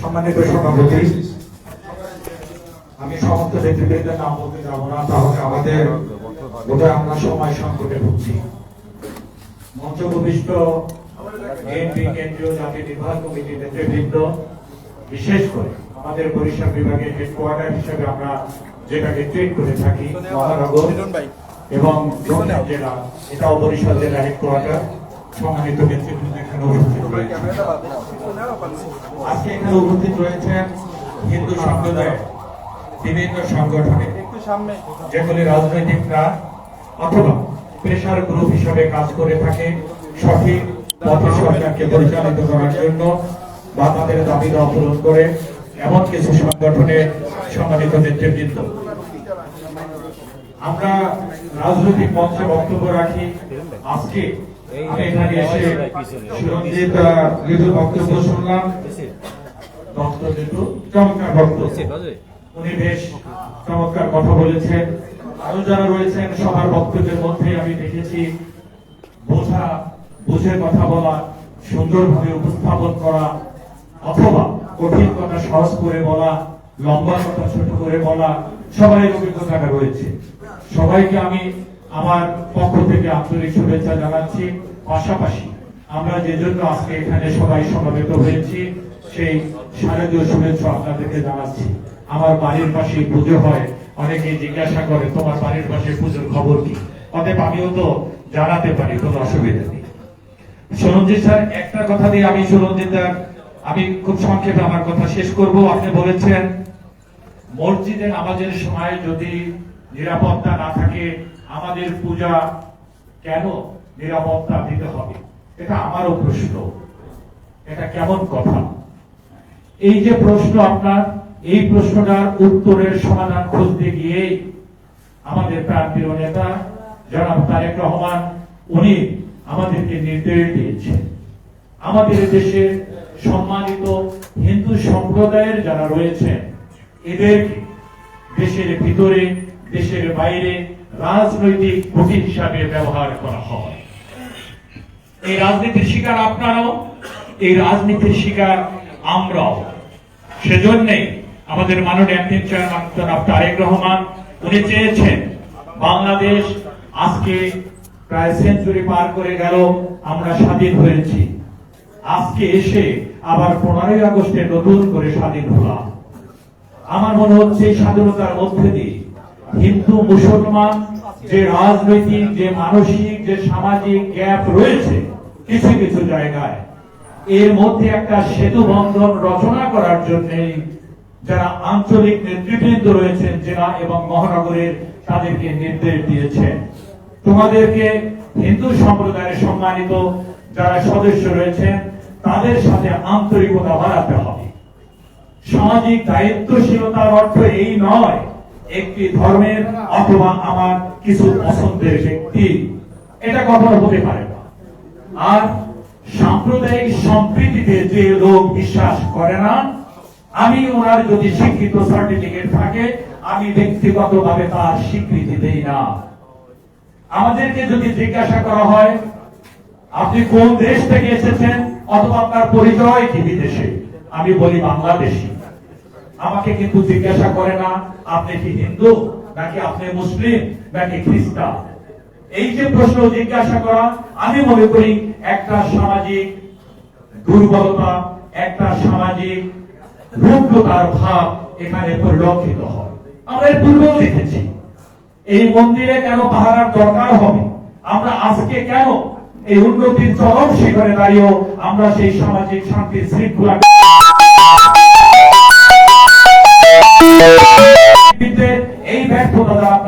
সম্মানিত সভাপতি, আমি সমস্ত নেতৃবৃন্দের নাম বলতে যাব না, তাহলে আমাদের বোধহয় আমরা সময় সংকটে ভুগছি। মঞ্চ ভূমিষ্ঠ বিএনপি কেন্দ্রীয় জাতীয় নির্বাহী কমিটির নেতৃবৃন্দ, বিশেষ করে আমাদের বরিশাল বিভাগের হেডকোয়ার্টার হিসেবে আমরা যেটাকে ট্রিট করে থাকি মহানগর এবং জেলা, এটাও বরিশাল জেলা হেডকোয়ার্টার, সম্মানিত নেতৃবৃন্দ এখানে উপস্থিত রয়েছে। আজকে এখানে উপস্থিত রয়েছেন হিন্দু সম্প্রদায়ের বিভিন্ন সংগঠনে, যেগুলি রাজনৈতিকরা অথবা প্রেশার গ্রুপ হিসেবে কাজ করে থাকে সঠিক পথে সরকারকে পরিচালিত করার জন্য বা তাদের দাবি দাওয়া পূরণ করে এমন কিছু সংগঠনের সম্মানিত নেতৃবৃন্দ। আমরা রাজনৈতিক মঞ্চে বক্তব্য রাখি। আজকে আমি এখানে এসে সুরঞ্জিত লিটুর বক্তব্য শুনলাম, চমৎকার বক্তব্য, উনি বেশ চমৎকার কথা বলেছেন। আরো যারা রয়েছেন সবার বক্তব্যের মধ্যে আমি দেখেছি বুঝে কথা বলা, সুন্দরভাবে উপস্থাপন করা, অথবা কঠিন কথা সহজ করে বলা, লম্বা কথা ছোট করে বলা, সবাই অভিজ্ঞতাটা রয়েছে। সবাইকে আমি আমার পক্ষ থেকে আন্তরিক শুভেচ্ছা জানাচ্ছি। পাশাপাশি আমরা যে জন্য আজকে এখানে সবাই সমবেত হয়েছি সেই শারদীয় শুভেচ্ছা আপনাদেরকে জানাচ্ছি। আমার বাড়ির পাশে পুজো হয়, অনেকেই জিজ্ঞাসা করে তোমার বাড়ির পাশে পুজোর খবর কি, অতএব আমিও তো জানাতে পারি, কোনো অসুবিধা নেই। সুরঞ্জিত স্যার, একটা কথা দিয়ে আমি খুব সংক্ষেপে আমার কথা শেষ করব। আপনি বলেছেন মসজিদে নামাজের সময় যদি নিরাপত্তা না থাকে আমাদের পূজা কেন নিরাপত্তা দিতে হবে? এটা আমারও প্রশ্ন, এটা কেমন কথা? এই যে প্রশ্ন আপনার, এই প্রশ্নটার উত্তরের সমাধান খুঁজতে গিয়ে আমাদের প্রান্তীয় নেতা জনাব তারেক রহমান উনি আমাদেরকে নির্দেশ দিয়েছেন আমাদের দেশের সম্মানিত হিন্দু সম্প্রদায়ের যারা রয়েছেন এদেরকে দেশের ভিতরে দেশের বাইরে রাজনৈতিক খুঁটি হিসাবে ব্যবহার করা হয়। এই রাজনীতির শিকার আপনারাও, এই রাজনীতির শিকার আমরাও। সেজন্যই আমাদের মাননীয় অ্যাক্টিং চেয়ারম্যান জনাব তারেক রহমান উনি চেয়েছেন বাংলাদেশ আজকে প্রায় সেঞ্চুরি পার করে গেল, আমরা স্বাধীন হয়েছি। আজকে এসে আবার 15ই আগস্টে নতুন করে স্বাধীন হলাম। আমার মনে হচ্ছে এই স্বাধীনতার মধ্যে দিয়ে হিন্দু মুসলমান যে রাজনৈতিক, যে মানসিক, যে সামাজিক গ্যাপ রয়েছে কিছু কিছু জায়গায়, এর মধ্যে একটা সেতু বন্ধন রচনা করার জন্য যারা আঞ্চলিক নেতৃবৃন্দ রয়েছেন জেলা এবং মহানগরের, তাদেরকে নির্দেশ দিয়েছেন তোমাদেরকে হিন্দু সম্প্রদায়ের সম্মানিত যারা সদস্য রয়েছেন তাদের সাথে আন্তরিকতা বাড়াতে হবে। সামাজিক দায়িত্বশীলতার অর্থ এই নয় একটি ধর্মের অথবা আমার কিছু পছন্দের ব্যক্তি, এটা কখনো হতে পারে না। আর সাম্প্রদায়িক সম্প্রীতিতে যে লোক বিশ্বাস করে না, আমি ওনার যদি শিক্ষিত সার্টিফিকেট থাকে আমি ব্যক্তিগতভাবে তার স্বীকৃতি দেই না। আমাদেরকে যদি জিজ্ঞাসা করা হয় আপনি কোন দেশ থেকে এসেছেন অথবা আপনার পরিচয় কি বিদেশে, আমি বলি বাংলাদেশী। আমাকে কিন্তু জিজ্ঞাসা করে না আপনি কি হিন্দু নাকি আপনি মুসলিম নাকি খ্রিস্টান। এই যে প্রশ্ন জিজ্ঞাসা করা, আমি মনে করি একটা সামাজিক দুর্বলতা, একটা সামাজিক রুগ্নতার ভাব এখানে পরিলক্ষিত হয়। আমরা এর পূর্বেও দেখেছি এই মন্দিরে কেন পাহারার দরকার হবে, আমরা আজকে কেন এই উন্নতির চরম শিখরে দাঁড়িয়েও আমরা সেই সামাজিক শান্তি শৃঙ্খলা